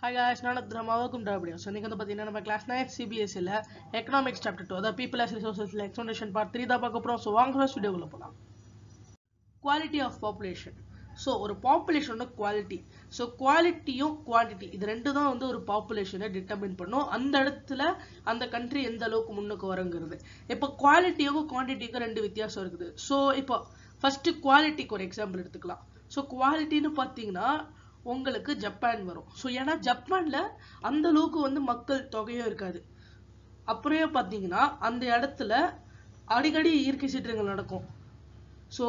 Hi guys, welcome to our video. So, we will talk class 9 CBSE Economics Chapter 2, the People as Resources Explanation Part 3. So, let's video. Quality of population. So, ஒரு population quality. So, quality quantity. இது ரெண்டு தான் வந்து ஒரு population determine பண்ணும். அந்த இடத்துல அந்த country எந்த அளவுக்கு முன்னுக்கு வரங்கிறது. இப்போ qualityக்கும் quantityக்கும் ரெண்டு வித்தியாசம் இருக்குது. So, இப்போ first qualityக்கு ஒரு எக்ஸாம்பிள் எடுத்துக்கலாம். So, qualityன்னு பார்த்தீங்கன்னா உங்களுக்கு ஜப்பான் வரும். ஸோ ஏன்னா ஜப்பான்ல அந்த அளவுக்கு வந்து மக்கள் தொகையும் இருக்காது. அப்புறம் பார்த்தீங்கன்னா அந்த இடத்துல அடிக்கடி இயற்கை சீற்றங்கள் நடக்கும். ஸோ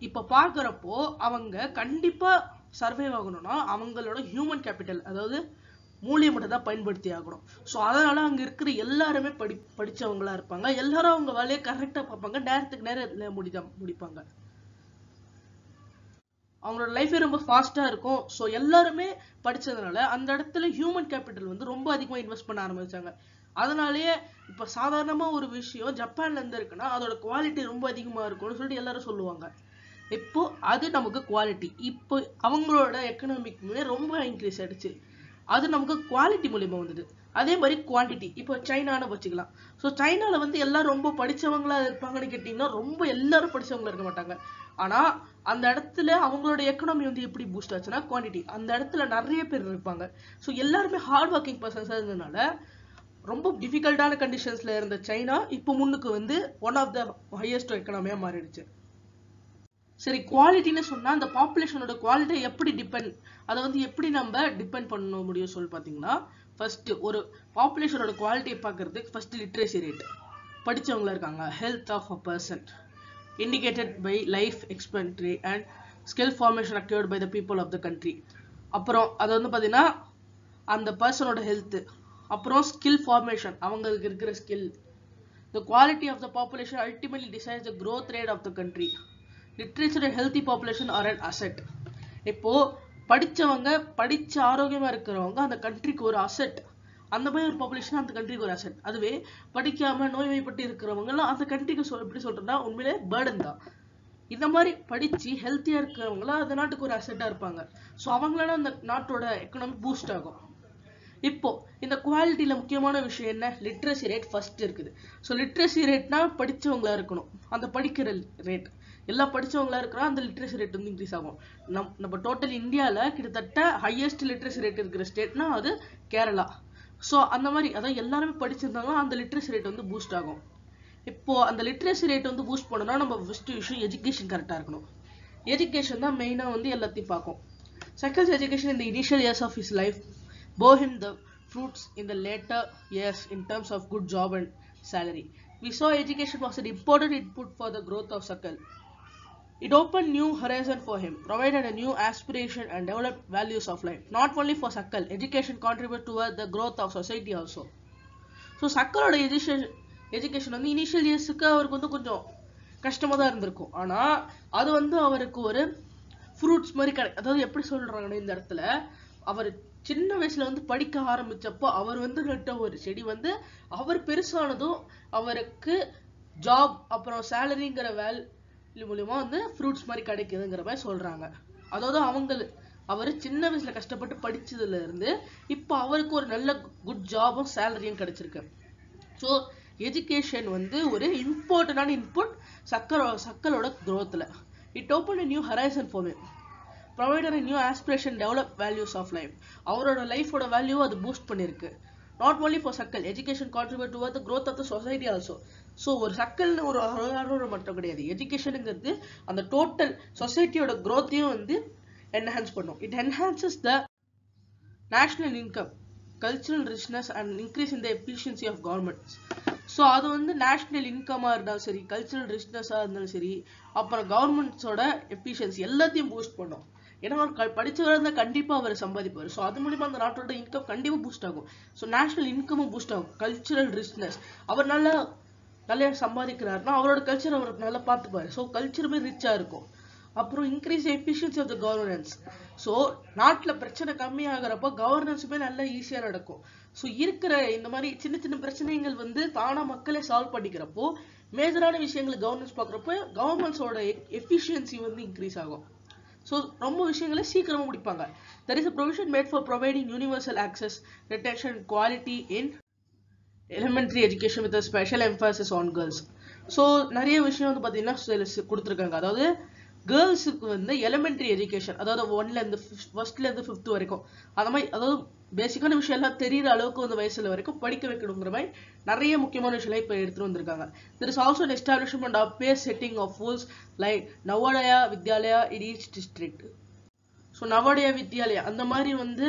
இப்ப பாக்குறப்போ அவங்க கண்டிப்பா சர்வைவ் ஆகணும்னா அவங்களோட ஹியூமன் கேபிட்டல், அதாவது மூலியம் மட்டும் தான் பயன்படுத்தி ஆகணும். ஸோ அதனால அங்க இருக்கிற எல்லாருமே படிச்சவங்களா இருப்பாங்க. எல்லாரும் அவங்க வேலையை கரெக்டா பார்ப்பாங்க, நேரத்துக்கு நேரம் முடிப்பாங்க. அவங்களோட லைஃபே ரொம்ப ஃபாஸ்டா இருக்கும். ஸோ எல்லாருமே படிச்சதுனால அந்த இடத்துல ஹியூமன் கேபிட்டல் வந்து ரொம்ப அதிகமா இன்வெஸ்ட் பண்ண ஆரம்பிச்சாங்க. அதனாலேயே இப்ப சாதாரணமா ஒரு விஷயம் ஜப்பான்ல இருந்து இருக்குன்னா அதோட குவாலிட்டி ரொம்ப அதிகமா இருக்கும்னு சொல்லிட்டு எல்லாரும் சொல்லுவாங்க. இப்போ அது நமக்கு குவாலிட்டி. இப்போ அவங்களோட எக்கனாமிக்குமே ரொம்ப இன்க்ரீஸ் ஆயிடுச்சு. அது நமக்கு குவாலிட்டி மூலியமா வந்தது. அதே மாதிரி குவான்டிட்டி. இப்போ சைனான்னு வச்சுக்கலாம். ஸோ சைனால வந்து எல்லாரும் ரொம்ப படிச்சவங்களா இருப்பாங்கன்னு கேட்டீங்கன்னா ரொம்ப எல்லாரும் படிச்சவங்களா இருக்க மாட்டாங்க. ஆனா அந்த இடத்துல அவங்களோட எக்கனாமி வந்து எப்படி பூஸ்ட் ஆச்சுன்னா குவான்டிட்டி. அந்த இடத்துல நிறைய பேர் இருப்பாங்க. ஸோ எல்லாருமே ஹார்ட் ஒர்க்கிங் பர்சன்ஸா இருந்ததுனால ரொம்ப டிஃபிகல்ட்டான கண்டிஷன்ஸ்ல இருந்த சைனா இப்போ முன்னுக்கு வந்து ஒன் ஆஃப் த ஹையஸ்ட் எக்கனாமியா மாறிடுச்சு. சரி, குவாலிட்டின்னு சொன்னா அந்த பாப்புலேஷனோட குவாலிட்டி எப்படி அதை வந்து எப்படி நம்ம டிபெண்ட் பண்ண முடியும் சொல்லி பாத்தீங்கன்னா, ஃபர்ஸ்ட் ஒரு பாப்புலேஷனோட குவாலிட்டியை பார்க்கறதுக்கு ஃபர்ஸ்ட் லிட்ரேசி ரேட், படிச்சவங்களா இருக்காங்க, health of a person indicated by life expectancy and skill formation acquired by the people of the country. அப்புறம் அது வந்து பாத்தீங்கன்னா அந்த பர்சனோட ஹெல்த், அப்புறம் ஸ்கில் ஃபார்மேஷன், அவங்களுக்கு இருக்கிற skill. The quality of the population ultimately decides the growth rate of the country. Literature and healthy population are an asset. இப்போ படிச்சவங்க படிச்ச ஆரோக்கியமா இருக்கிறவங்க அந்த கண்ட்ரிக்கு ஒரு அசெட். அந்த மாதிரி ஒரு பாப்புலேஷன் அந்த கண்ட்ரிக்கு ஒரு அசெட். அதுவே படிக்காம நோய்வாய்ப்பட்டு இருக்கிறவங்க எல்லாம் அந்த கண்ட்ரிக்கு எப்படி சொல்றேன்னா உண்மையிலே பேர்டன் தான். இந்த மாதிரி படிச்சு ஹெல்த்தியா இருக்கிறவங்க அந்த நாட்டுக்கு ஒரு அசெட்டா இருப்பாங்க. ஸோ அவங்களால அந்த நாட்டோட எக்கனாமி பூஸ்ட் ஆகும். இப்போ இந்த குவாலிட்டியில முக்கியமான விஷயம் என்ன? லிட்ரஸி ரேட் ஃபர்ஸ்ட் இருக்குது. ஸோ லிட்ரஸி ரேட்னா படிச்சவங்களா இருக்கணும். அந்த படிக்கிற ரேட் எல்லாம் படிச்சவங்களா இருக்கிறா அந்த லிட்ரஸி ரேட் வந்து இன்க்ரீஸ் ஆகும். நம்ம டோட்டல் இந்தியால கிட்டத்தட்ட ஹையஸ்ட் லிட்ரஸி ரேட் இருக்கிற ஸ்டேட்னா அது கேரளா. ஸோ அந்த மாதிரி அதான் எல்லாருமே படிச்சிருந்தாங்கன்னா அந்த லிட்ரஸி ரேட் வந்து பூஸ்ட் ஆகும். இப்போ அந்த லிட்ரஸி ரேட் வந்து பூஸ்ட் பண்ணணும்னா நம்ம ஃபர்ஸ்ட் விஷயம் எஜுகேஷன் கரெக்டா இருக்கணும். எஜுகேஷன் தான் மெயினா வந்து எல்லாத்தையும் பார்க்கும். Success education in the initial years of his life bore him the fruits in the later years in terms of good job and salary. We saw education was an important input for the growth of Sakal. It opened new horizon for him, provided a new aspiration and developed values of life. Not only for Sakal, education contributed toward the growth of society also. So Sakaloட education வந்து initial இயர்ஸுக்கு அவருக்கு வந்து கொஞ்சம் கஷ்டமா தான் இருந்திருக்கும். ஆனா அது வந்து அவருக்கு ஒரு ஃப்ரூட்ஸ் மாதிரி அதாவது எப்படி சொல்றாங்கன்னா இந்த இடத்துல அவர் சின்ன வயசுல வந்து படிக்க ஆரம்பிச்சப்போ அவர் வந்து நட்ட ஒரு செடி வந்து அவர் பெருசானதும் அவருக்கு ஜாப் அப்புறம் சேலரிங்கிற மூலியமா வந்து ஃப்ரூட்ஸ் மாதிரி கிடைக்குதுங்கிற மாதிரி சொல்றாங்க. அதாவது அவர் சின்ன வயசுல கஷ்டப்பட்டு படிச்சதுல இருந்து இப்போ அவருக்கு ஒரு நல்ல குட் ஜாபும் சேலரியும் கிடைச்சிருக்கு. ஸோ எஜுகேஷன் வந்து ஒரு இம்பார்ட்டன்டான input சக்கலோட growthல. It opened a new horizon for him, provided a new aspiration, developed values of life. அவரோட லைஃபோட வேல்யூ அது பூஸ்ட் பண்ணிருக்கு. Not only for Sakal, education contributed toward the growth of the society also. So ஒரு சக்கல்னு ஒரு மட்டும் கிடையாது, எஜுகேஷனுங்கிறது அந்த total சொசைட்டியோட growthையும் வந்து என்ஹான்ஸ் பண்ணும். It enhances the national income, cultural richness and increase in the efficiency of governments. So அது வந்து national இன்கமா இருந்தாலும் சரி, கல்ச்சரல் ரிச்னஸா இருந்தாலும் சரி, அப்புறம் கவர்மெண்ட்ஸோட எஃபிஷியன்சி எல்லாத்தையும் பூஸ்ட் பண்ணும். ஏன்னா அவர் படிச்சவராக இருந்தால் கண்டிப்பா அவர் சம்பாதிப்பார். ஸோ அது மூலியமா அந்த நாட்டோட இன்கம் கண்டிப்பா பூஸ்ட் ஆகும். ஸோ நேஷனல் இன்கமும் பூஸ்ட் ஆகும். கல்ச்சரல் ரிச்னஸ், அவர் நல்லா சம்பாதிக்கிறாருன்னா அவரோட கல்ச்சர் அவர் நல்லா பார்த்துப்பாரு. ஸோ கல்ச்சருமே ரிச்சா இருக்கும். அப்புறம் increase efficiency of the governance. So நாட்டில் பிரச்சனை கம்மியாகிறப்போ கவர்னன்ஸுமே நல்லா ஈஸியாக நடக்கும். ஸோ இருக்கிற இந்த மாதிரி சின்ன சின்ன பிரச்சனைகள் வந்து தானாக மக்களே சால்வ் பண்ணிக்கிறப்போ மேஜரான விஷயங்களை கவர்னன்ஸ் பார்க்குறப்போ கவர்மெண்ட்ஸோட எஃபிஷியன்சி வந்து இன்க்ரீஸ் ஆகும். ஸோ ரொம்ப விஷயங்களை சீக்கிரமாக முடிப்பாங்க. There is a provision made for providing universal access, retention, and quality in elementary education with a special emphasis on girls. So நிறைய விஷயம் வந்து பார்த்தீங்கன்னா கொடுத்துருக்காங்க. அதாவது கேர்ள்ஸுக்கு வந்து எலிமெண்ட்ரி எஜுகேஷன், அதாவது 1லேருந்து 1st to 5th வரைக்கும் அந்த மாதிரி, அதாவது பேசிக்கான விஷயம் எல்லாம் தெரியுற அளவுக்கு வந்து வயசுல வரைக்கும் படிக்க வைக்கணுங்கிற மாதிரி நிறைய முக்கியமான விஷயம் இப்போ எடுத்துட்டு வந்திருக்காங்க. There is also an establishment of pair setting of schools like Navodaya Vidyalaya in each district. So Navodaya Vidyalaya அந்த மாதிரி வந்து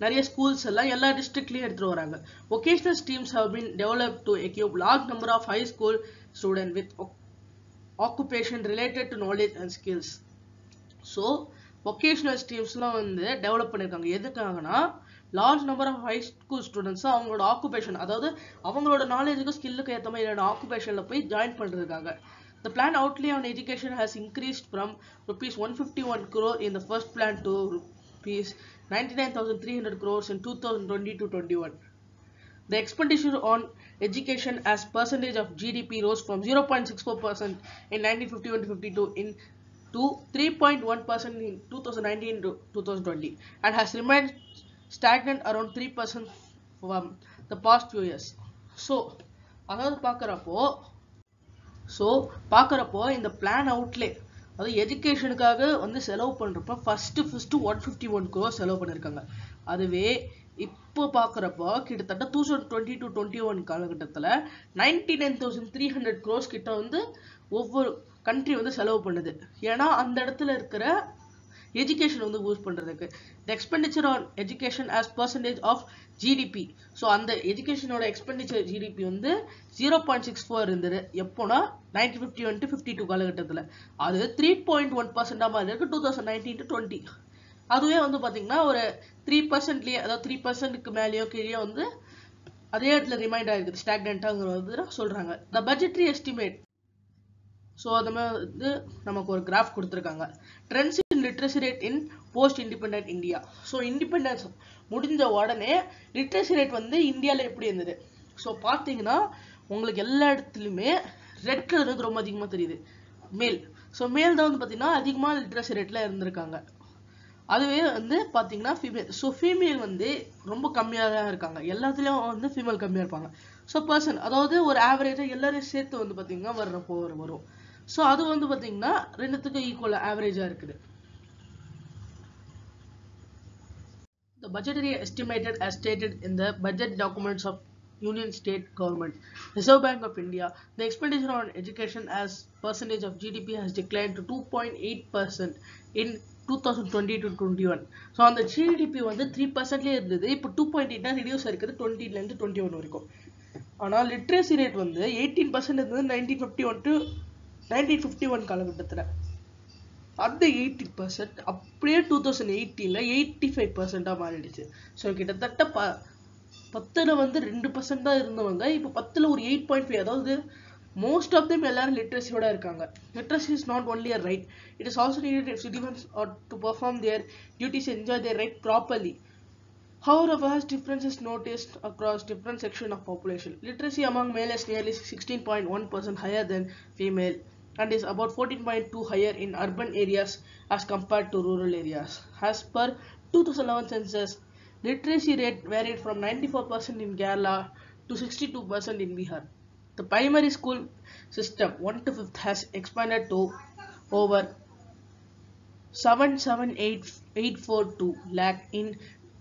நிறைய ஸ்கூல்ஸ் எல்லாம் எல்லா டிஸ்ட்ரிக்ட்லயும் எடுத்துட்டு வராங்க. Vocational streams have been developed to equip large number of high school students with occupation related to knowledge and skills. So vocational ஸ்ட்ரீம்ஸ்லாம் வந்து டெவலப் பண்ணியிருக்காங்க. எதுக்காகனா large number of high school students அவங்களோட ஆக்குபேஷன், அதாவது அவங்களோட நாலேஜுக்கும் ஸ்கில்லுக்கு ஏற்ற மாதிரியான ஆக்குபேஷனில் போய் ஜாயின் பண்ணிருக்காங்க. The planned outlay on education has increased from rupees 151 crore in the first plan to rupees 99,300 crores in 2020-21. The expenditure on education as percentage of GDP rose from 0.64% in 1951-52 to 3.1% in 2019-2020 and has remained stagnant around 3% from the past few years. So, அதாவது பார்க்குறப்போ இந்த plan outlay, அதாவது எஜுகேஷனுக்காக வந்து செலவு பண்ணுறப்ப first 151 crore செலவு பண்ணியிருக்காங்க. அதுவே இப்போ பார்க்குறப்போ கிட்டத்தட்ட 2020-21 காலகட்டத்தில் 99,300 crores கிட்ட வந்து ஒவ்வொரு கண்ட்ரி வந்து செலவு பண்ணுது. ஏன்னா அந்த இடத்துல இருக்கிற எஜுகேஷன் வந்து பூஸ்ட் பண்றதுக்கு. The expenditure on education as percentage of GDP, so அந்த எஜுகேஷனோட எக்ஸ்பெண்டிச்சர் ஜிடிபி வந்து 0.64 இருந்தது எப்போனா 1951-52 காலகட்டத்தில். அது 3.1% மாதிரி இருக்கு 2019-20. அதுவே வந்து பாத்தீங்கன்னா ஒரு 3%லயே, அதாவது 3%க்கு மேலேயோ கீழே வந்து அதே இடத்துல ரிமைண்ட் ஆகிருக்கு, ஸ்டாக்னன்ட்டாங்கிறது சொல்றாங்க. The budgetary estimate, ஸோ அது வந்து நமக்கு ஒரு கிராஃப் கொடுத்துருக்காங்க. ட்ரெண்ட்ஸ் இன் லிட்ரஸி ரேட் இன் post independent India. So independence முடிஞ்ச உடனே லிட்ரஸி ரேட் வந்து இந்தியாவில் எப்படி இருந்தது? ஸோ பார்த்தீங்கன்னா உங்களுக்கு எல்லா இடத்துலையுமே ரெட் கலர் வந்து ரொம்ப அதிகமாக தெரியுது, மேல். ஸோ மேல் தான் வந்து பார்த்தீங்கன்னா அதிகமாக லிட்ரஸி ரேட்டில் இருந்திருக்காங்க. அதுவே வந்து பார்த்தீங்கன்னா ஃபீமேல். ஸோ ஃபீமேல் வந்து ரொம்ப கம்மியாக தான் இருக்காங்க, எல்லாத்துலேயும் வந்து ஃபீமேல் கம்மியாக இருப்பாங்க. ஸோ பர்சன், அதாவது ஒரு ஆவரேஜாக எல்லாரையும் சேர்த்து வந்து பார்த்தீங்கன்னா வரும். ஸோ அது வந்து பார்த்தீங்கன்னா ரெண்டுத்துக்கும் ஈக்குவல் ஆவரேஜாக இருக்குது. The budgetary estimated as stated in the budget documents of Union State Government, Reserve Bank of India, the expenditure on education as percentage of GDP has declined to 2.8% in 2020-21. So அந்த GDP வந்து 3%லேயே இருந்தது, இப்போ 2.8 reduce ஆயிருக்குது 20லேருந்து 21 வரைக்கும். ஆனால் literacy rate வந்து 18% இருந்தது 1951 காலகட்டத்தில். அந்த 80% அப்படியே 2018ல் 85% மாறிடுச்சு. ஸோ கிட்டத்தட்ட 10ல் வந்து 2% தான் இருந்தவங்க இப்போ 10ல் ஒரு 8.5, அதாவது most of them எல்லாரும் லிட்ரஸியோட இருக்காங்க. Literacy is not only a right, it is also needed if citizens are to perform their duties and enjoy their right properly. However, vast difference is noticed across different sections of population. Literacy among male is nearly 16.1% higher than female and is about 14.2 higher in urban areas as compared to rural areas. As per 2011 census, literacy rate varied from 94% in Kerala to 62% in Bihar. The primary school system 1 to 5th has expanded to over 77842 lakh in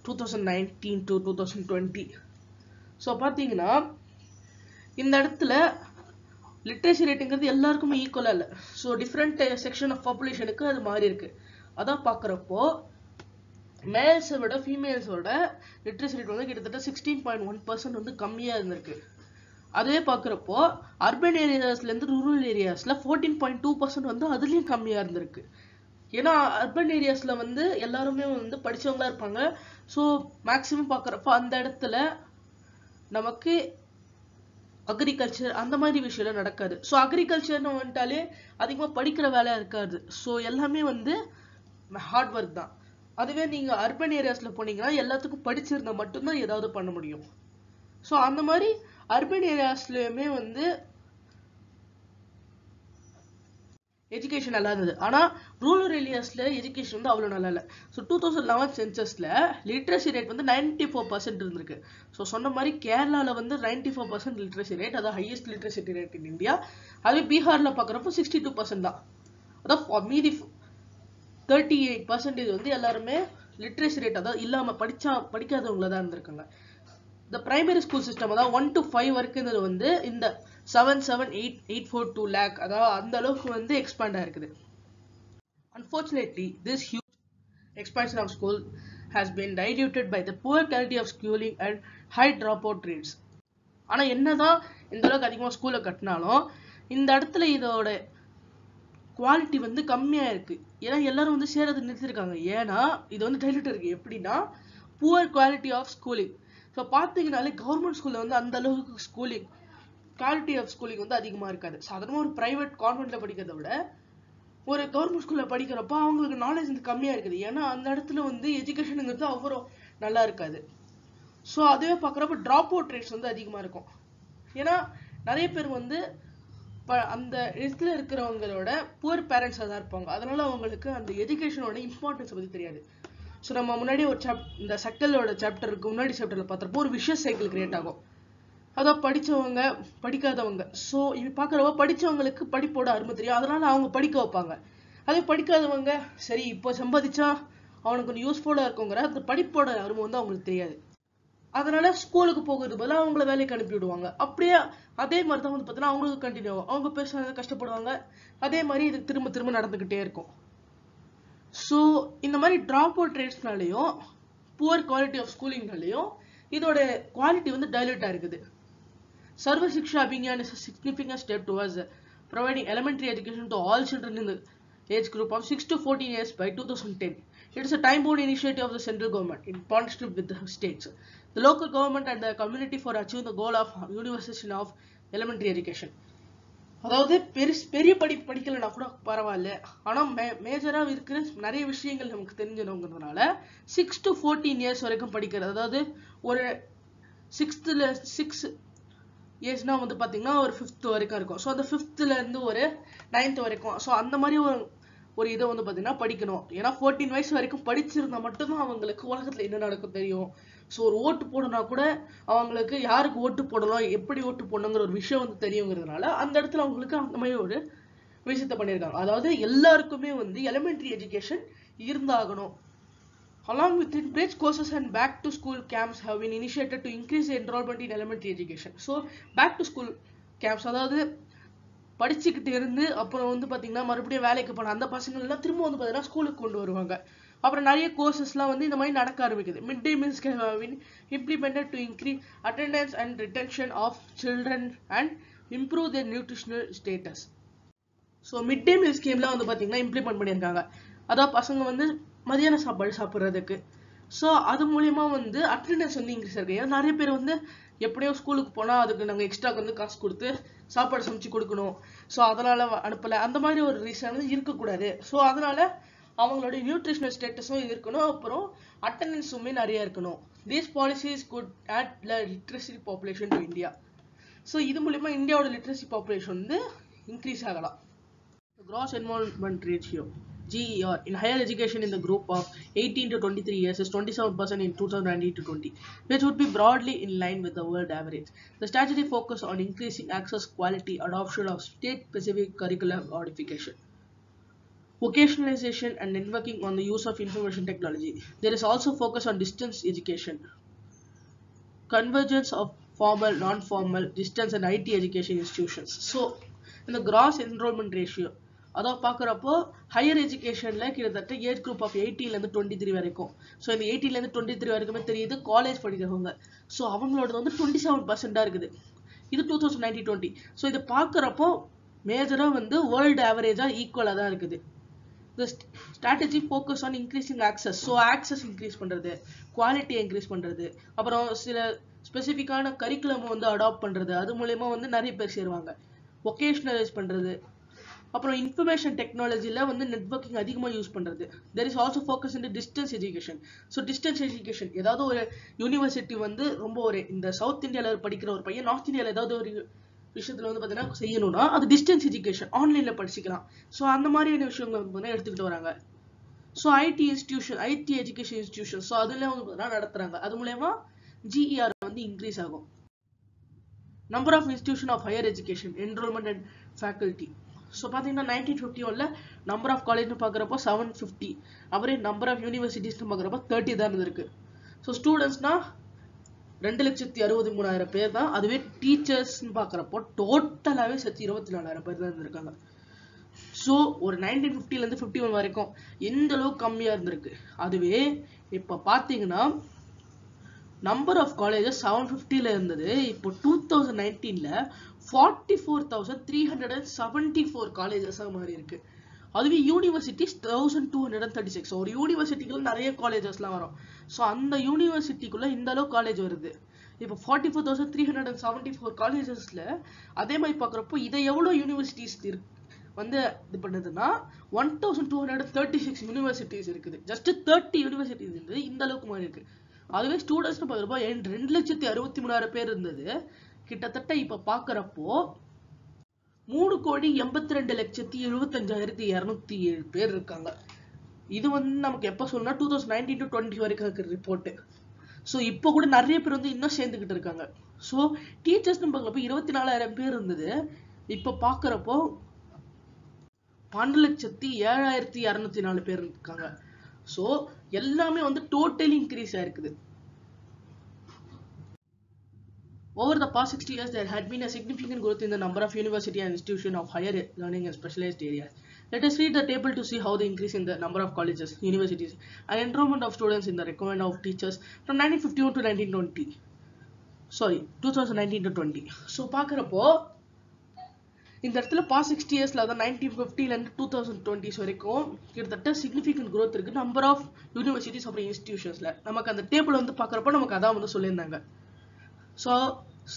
2019 to 2020. So பார்த்தீங்கன்னா இந்த இடத்துல literacy ரேட்டுங்கிறது எல்லாருக்குமே ஈக்குவலாக இல்லை. So different section of பாப்புலேஷனுக்கு அது மாறி இருக்கு. அதான் பார்க்குறப்போ மேல்ஸை விட ஃபீமேல்ஸோட லிட்ரஸி ரேட் வந்து கிட்டத்தட்ட 16.1% வந்து கம்மியாக இருந்திருக்கு. அதுவே பார்க்குறப்போ அர்பன் ஏரியாஸ்லேருந்து ரூரல் ஏரியாஸில் 14.2% வந்து அதுலேயும் கம்மியாக இருந்திருக்கு. ஏன்னா அர்பன் ஏரியாஸில் வந்து எல்லாருமே வந்து படித்தவங்களா இருப்பாங்க. ஸோ மேக்ஸிமம் பார்க்குறப்போ அந்த இடத்துல நமக்கு அக்ரிகல்ச்சர் அந்த மாதிரி விஷயம்லாம் நடக்காது. ஸோ அக்ரிகல்ச்சர்னு வந்துட்டாலே அதிகமாக படிக்கிற வேலை இருக்காது. ஸோ எல்லாமே வந்து ஹார்ட் ஒர்க் தான். அதுவே நீங்கள் அர்பன் ஏரியாஸில் போனீங்கன்னா எல்லாத்துக்கும் படிச்சிருந்தா மட்டும்தான் ஏதாவது பண்ண முடியும். ஸோ அந்த மாதிரி அர்பன் ஏரியாஸ்லையுமே வந்து எஜுகேஷன் நல்லா இருந்தது. ஆனால் ரூரல் ஏரியாஸில் எஜுகேஷன் வந்து அவ்வளோ நல்லா இல்லை. ஸோ 2011 சென்சஸில் லிட்ரஸி ரேட் வந்து 94% இருந்திருக்கு. ஸோ சொன்ன மாதிரி கேரளாவில் வந்து 94% லிட்ரஸி ரேட், அதான் highest literacy rate in India. அதுவே பீகாரில் பார்க்குறப்போ 62% தான். அதான் மீதி 38% வந்து எல்லாருமே லிட்ரஸி ரேட் அதாவது இல்லாமல் படிக்காதவங்கள தான் இருந்திருக்காங்க. இந்த பிரைமரி ஸ்கூல் சிஸ்டம் அதாவது 1 to 5 வரைக்கும் வந்து இந்த 7,7,8,842 lakh அதாவது அந்த அளவுக்கு வந்து எக்ஸ்பேண்ட் ஆயிருக்குது. Unfortunately, this huge expansion of school has been diluted by the poor quality of schooling and high dropout rates. ஆனா என்னதான் இந்த அளவுக்கு அதிகமாக ஸ்கூலை கட்டினாலும் இந்த இடத்துல இதோட குவாலிட்டி வந்து கம்மியா இருக்கு. ஏன்னா எல்லாரும் வந்து சேரதை நிறுத்திருக்காங்க. ஏன்னா இது வந்து டைல்யூட் இருக்கு. எப்படின்னா poor quality of schooling. So பார்த்தீங்கனாலே கவர்மெண்ட் ஸ்கூலில் வந்து அந்த அளவுக்கு ஸ்கூலிங் குவாலிட்டி ஆஃப் ஸ்கூலிங் வந்து அதிகமாக இருக்காது. சாதாரணமாக ஒரு ப்ரைவேட் கான்வென்ட்டில் படிக்கிறத விட ஒரு கவர்மெண்ட் ஸ்கூலில் படிக்கிறப்ப அவங்களுக்கு நாலேஜ் வந்து கம்மியாக இருக்குது. ஏன்னா அந்த இடத்துல வந்து எஜுகேஷனுங்கிறது அவ்வளோ நல்லா இருக்காது. ஸோ அதுவே பார்க்குறப்ப ட்ராப் அவுட் ரேட்ஸ் வந்து அதிகமாக இருக்கும். ஏன்னா நிறைய பேர் வந்து அந்த இடத்துல இருக்கிறவங்களோட புவர் பேரண்ட்ஸாக தான் இருப்பாங்க. அதனால அவங்களுக்கு அந்த எஜுகேஷனோட இம்பார்ட்டன்ஸ் பற்றி தெரியாது. ஸோ நம்ம முன்னாடி ஒரு இந்த செக்டரோட சாப்டருக்கு முன்னாடி சாப்டரில் பார்த்துறப்போ ஒரு விஷஸ் சைக்கிள் கிரியேட் ஆகும். அதான் படித்தவங்க படிக்காதவங்க. ஸோ இது பார்க்குறப்ப படித்தவங்களுக்கு படிப்போட அருமை தெரியும். அதனால அவங்க படிக்க வைப்பாங்க. அதே படிக்காதவங்க சரி இப்போ சம்பாதிச்சா அவனுக்கு கொஞ்சம் யூஸ்ஃபுல்லாக இருக்குங்கிற அந்த படிப்போட அருமை வந்து அவங்களுக்கு தெரியாது. அதனால ஸ்கூலுக்கு போகிறது பதிலாக அவங்கள வேலைக்கு அனுப்பி விடுவாங்க. அப்படியே அதே மாதிரி தான் வந்து பார்த்தீங்கன்னா அவங்களுக்கு கண்டினியூ ஆகும். அவங்க பேச கஷ்டப்படுவாங்க. அதே மாதிரி இது திரும்ப திரும்ப நடந்துக்கிட்டே இருக்கும். ஸோ இந்த மாதிரி ட்ராப் அவுட் ரேட்ஸ்னாலையும் புவர் குவாலிட்டி ஆஃப் ஸ்கூலிங்னாலையும் இதோட குவாலிட்டி வந்து டைல்யூட்டாக இருக்குது. Sarva Shiksha Abhiyan is a significant step towards providing elementary education to all children in the age group of 6 to 14 years by 2010. It is a time-bound initiative of the central government in partnership with the states, the local government and the community for achieving the goal of universalization of elementary education. அதாவது பெரிய படிக்கலைன்னா கூட பரவாயில்ல, ஆனால் மேஜராக இருக்கிற நிறைய விஷயங்கள் நமக்கு தெரிஞ்சணுங்கிறதுனால 6 to 14 years வரைக்கும் படிக்கிறது. அதாவது ஒரு 6 இயர்ஸ்னா வந்து பார்த்தீங்கன்னா ஒரு 5th வரைக்கும் இருக்கும். ஸோ அந்த 5thலேருந்து ஒரு 9th வரைக்கும். ஸோ அந்த மாதிரி ஒரு இதை வந்து பார்த்தீங்கன்னா படிக்கணும். ஏன்னா 14 வயசு வரைக்கும் படிச்சிருந்தா மட்டும்தான் அவங்களுக்கு உலகத்தில் என்ன நடக்கும் தெரியும். ஸோ ஒரு ஓட்டு போடணும்னா கூட அவங்களுக்கு யாருக்கு ஓட்டு போடணும், எப்படி ஓட்டு போடணுங்கிற ஒரு விஷயம் வந்து தெரியுங்கிறதுனால அந்த இடத்துல அவங்களுக்கு அந்த மாதிரி ஒரு விஷயத்த பண்ணியிருக்காங்க. அதாவது எல்லாருக்குமே வந்து எலிமெண்ட்ரி எஜுகேஷன் இருந்தாகணும். Along with it, bridge courses and back to school camps have been initiated to increase the enrollment in elementary education. So back to school camps அதாவது படிச்சுக்கிட்டு இருந்து அப்புறம் வந்து பார்த்தீங்கன்னா மறுபடியும் வேலைக்கு போன அந்த பசங்கள்லாம் திரும்ப வந்து பார்த்தீங்கன்னா ஸ்கூலுக்கு கொண்டு வருவாங்க. அப்புறம் நிறைய கோர்சஸ்லாம் வந்து இந்த மாதிரி நடக்க ஆரம்பிக்குது. Mid day meals have been implemented to increase attendance and retention of children and improve their nutritional status. So mid day meal ஸ்கீம்லாம் வந்து பார்த்தீங்கன்னா இம்ப்ளிமெண்ட் பண்ணியிருக்காங்க. அதான் பசங்க வந்து மதியான சாப்பாடு சாப்பிட்றதுக்கு. ஸோ அது மூலியமா வந்து அட்டெண்டன்ஸ் வந்து இன்க்ரீஸ் ஆயிருக்கு. ஏன்னா நிறைய பேர் வந்து எப்படியோ ஸ்கூலுக்கு போனால் அதுக்கு நாங்கள் எக்ஸ்ட்ராக்கு வந்து காசு கொடுத்து சாப்பாடு சமைச்சு கொடுக்கணும், ஸோ அதனால அனுப்பலை, அந்த மாதிரி ஒரு ரீசன் வந்து இருக்கக்கூடாது. ஸோ அதனால அவங்களுடைய நியூட்ரிஷனல் ஸ்டேட்டஸும் இருக்கணும், அப்புறம் அட்டெண்டன்ஸுமே நிறைய இருக்கணும். These policies could add literacy population to India. So இது மூலியமா இந்தியாவோட லிட்ரஸி பாப்புலேஷன் வந்து இன்க்ரீஸ் ஆகலாம். Gross enrollment ratio GER in higher education in the group of 18 to 23 years is 27% in 2019 to 20, which would be broadly in line with the world average. The strategy focused on increasing access, quality, adoption of state-specific curriculum modification, vocationalization, and networking on the use of information technology. There is also focus on distance education, convergence of formal, non-formal, distance and IT education institutions. So, in the gross enrollment ratio, அதாவது பார்க்குறப்போ higher எஜுகேஷனில் கிட்டத்தட்ட age group of 18லேருந்து 23 வரைக்கும். So இந்த 18லேருந்து 23 வரைக்குமே தெரியுது college படிக்கிறவங்க. So அவங்களோட வந்து 27% இருக்குது. இது 2019-20. ஸோ இதை பார்க்குறப்போ மேஜராக வந்து வேர்ல்டு ஆவரேஜாக ஈக்குவலாக தான் இருக்குது. இந்த strategy focus on increasing access. So access increase பண்ணுறது, குவாலிட்டியை இன்க்ரீஸ் பண்ணுறது, அப்புறம் சில ஸ்பெசிஃபிக்கான கரிக்குலம் வந்து அடாப்ட் பண்ணுறது, அது மூலயமா வந்து நிறைய பேர் சேருவாங்க. வொகேஷனலைஸ் பண்ணுறது, அப்புறம் இன்ஃபர்மேஷன் டெக்னாலஜியில் வந்து நெட்வொர்க்கிங் அதிகமாக யூஸ் பண்ணுறது. There is also focus in distance education. So distance education ஏதாவது ஒரு யூனிவர்சிட்டி வந்து ரொம்ப ஒரு இந்த சவுத் இந்தியாவில் படிக்கிற ஒரு பையன் நார்த் இந்தியாவில் ஏதாவது ஒரு விஷயத்துல வந்து பாத்தீங்கன்னா செய்யணும்னா அது டிஸ்டன்ஸ் எஜுகேஷன், ஆன்லைன்ல படிச்சுக்கலாம். ஸோ அந்த மாதிரியான விஷயங்கள் வந்து எடுத்துக்கிட்டு வராங்க. So IT institution, IT education institution, so அதுல வந்து பாத்தீங்கன்னா நடத்துறாங்க. அது மூலயமா ஜிஇஆர் வந்து இன்க்ரீஸ் ஆகும். Number of institution of higher education, enrollment and faculty. So பார்த்தீங்கன்னா 1951 நம்பர் ஆஃப் காலேஜ்னு பார்க்குறப்போ 750, அப்புறம் நம்பர் ஆஃப் யூனிவர்சிட்டிஸ்னு பார்க்குறப்போ 30 தான் இருந்திருக்கு. ஸோ ஸ்டூடெண்ட்ஸ்னா 2,63,000 பேர் தான். அதுவே டீச்சர்ஸ்ன்னு பார்க்குறப்போ டோட்டலாகவே சேர்த்து 24,000 பேர் தான் இருந்திருக்காங்க. ஸோ ஒரு 1950லேருந்து 51 வரைக்கும் எந்த அளவுக்கு கம்மியாக இருந்திருக்கு. அதுவே இப்போ பார்த்தீங்கன்னா நம்பர் ஆஃப் காலேஜஸ் 750ல இருந்தது, இப்போ 2019ல 44,374 காலேஜஸா மாறி இருக்கு. அதுவே யூனிவர்சிட்டிஸ் 1,236. ஒரு யூனிவர்சிட்டிக்குள்ள நிறைய காலேஜஸ்லாம் வரும். ஸோ அந்த யூனிவர்சிட்டிக்குள்ள இந்த அளவு காலேஜ் வருது. இப்போ 44,374 காலேஜஸ்ல அதே மாதிரி பார்க்குறப்போ இதை எவ்வளோ யூனிவர்சிட்டிஸ் வந்து இது பண்ணுதுன்னா 1,236 யூனிவர்சிட்டிஸ் இருக்குது. ஜஸ்ட் 30 யூனிவர்சிட்டிஸ் இருந்தது, இந்த அளவுக்கு மாறி இருக்கு. அதுவே ஸ்டூடெண்ட்ஸ் பார்க்குறப்போ 2,63,000 பேர் இருந்தது, கிட்டத்தட்ட இப்ப பாக்குறப்போ 3,82,75,207 பேர் இருக்காங்க. இது வந்து நமக்கு எப்ப சொன்னா 2019 to 20 வரைக்கும் இருக்கிற ரிப்போர்ட். ஸோ இப்போ கூட நிறைய பேர் வந்து இன்னும் சேர்ந்துகிட்டு இருக்காங்க. ஸோ டீச்சர்ஸ் பார்க்குறப்போ 24,000 பேர் இருந்தது, இப்ப பாக்குறப்போ 12,07,204 பேர் இருக்காங்க. ஸோ எல்லாமே வந்து டோட்டலி இன்க்ரீஸ் ஆயிருக்குது. Over the past 60 years, there had been a significant growth in the number of university and institutions of higher learning and specialized areas. Let us read the table to see how the increase in the number of colleges, universities, and enrollment of students in the requirement of teachers from 1951 to 1920. Sorry, 2019 to 20. So, பார்க்குறப்போ இந்த இடத்துல past 60 இயர்ஸ்ல அதான் 1950ல இருந்து 2020 வரைக்கும் கிட்டத்தட்ட significant growth இருக்கு number of universities அப்புறம் இன்ஸ்டிடியூஷன்ஸ்ல. நமக்கு அந்த டேபிள் வந்து பார்க்குறப்போ நமக்கு அதான் வந்து சொல்லியிருந்தாங்க. ஸோ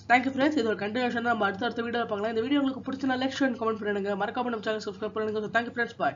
தேங்க்யூ ஃப்ரெண்ட்ஸ், இது ஒரு கண்டினியூஷன் நம்ம அடுத்த வீடியோ பார்க்கலாம். இந்த வீடியோ உங்களுக்கு பிடிச்சா லைக், ஷேர், கமெண்ட் பண்ணுங்க. மறக்காம நம்ம சேனல் சப்ஸ்கிரைப் பண்ணுங்க. தேங்க்யூ ஃப்ரெண்ட்ஸ், பாய்.